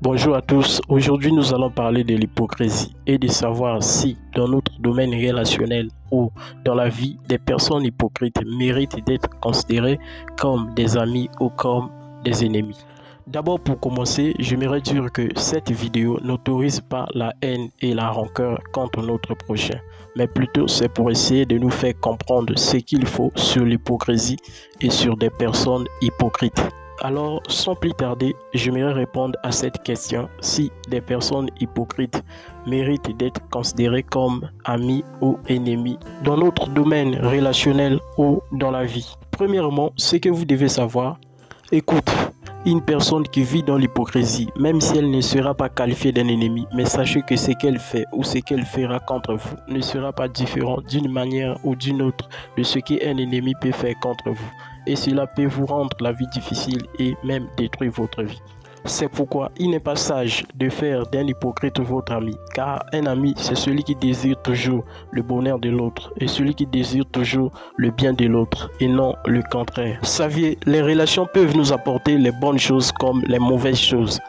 Bonjour à tous, aujourd'hui nous allons parler de l'hypocrisie et de savoir si dans notre domaine relationnel ou dans la vie, des personnes hypocrites méritent d'être considérées comme des amis ou comme des ennemis. D'abord pour commencer, j'aimerais dire que cette vidéo n'autorise pas la haine et la rancœur contre notre prochain, mais plutôt c'est pour essayer de nous faire comprendre ce qu'il faut sur l'hypocrisie et sur des personnes hypocrites. Alors, sans plus tarder, j'aimerais répondre à cette question si des personnes hypocrites méritent d'être considérées comme amis ou ennemis dans notre domaine relationnel ou dans la vie. Premièrement, ce que vous devez savoir, écoute, une personne qui vit dans l'hypocrisie, même si elle ne sera pas qualifiée d'un ennemi, mais sachez que ce qu'elle fait ou ce qu'elle fera contre vous ne sera pas différent d'une manière ou d'une autre de ce qu'un ennemi peut faire contre vous. Et cela peut vous rendre la vie difficile et même détruire votre vie. C'est pourquoi il n'est pas sage de faire d'un hypocrite votre ami, car un ami, c'est celui qui désire toujours le bonheur de l'autre et celui qui désire toujours le bien de l'autre et non le contraire. Saviez, les relations peuvent nous apporter les bonnes choses comme les mauvaises choses.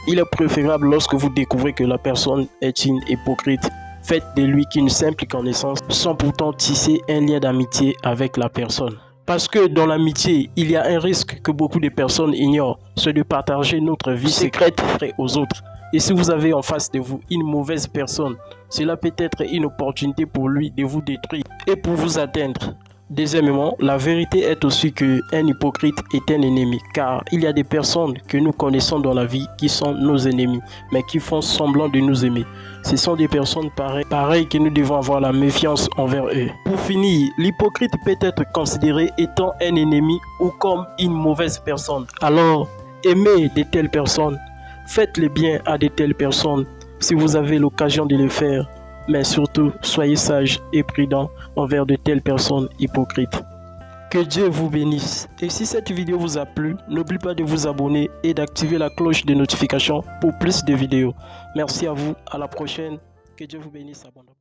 Il est préférable lorsque vous découvrez que la personne est une hypocrite, faites de lui qu'une simple connaissance sans pourtant tisser un lien d'amitié avec la personne. Parce que dans l'amitié, il y a un risque que beaucoup de personnes ignorent, c'est de partager notre vie secrète aux autres. Et si vous avez en face de vous une mauvaise personne, cela peut être une opportunité pour lui de vous détruire et pour vous atteindre. Deuxièmement, la vérité est aussi qu'un hypocrite est un ennemi, car il y a des personnes que nous connaissons dans la vie qui sont nos ennemis, mais qui font semblant de nous aimer. Ce sont des personnes pareilles que nous devons avoir la méfiance envers eux. Pour finir, l'hypocrite peut être considéré étant un ennemi ou comme une mauvaise personne. Alors, aimez de telles personnes, faites le bien à de telles personnes si vous avez l'occasion de le faire. Mais surtout, soyez sages et prudents envers de telles personnes hypocrites. Que Dieu vous bénisse. Et si cette vidéo vous a plu, n'oubliez pas de vous abonner et d'activer la cloche de notification pour plus de vidéos. Merci à vous, à la prochaine. Que Dieu vous bénisse abondamment.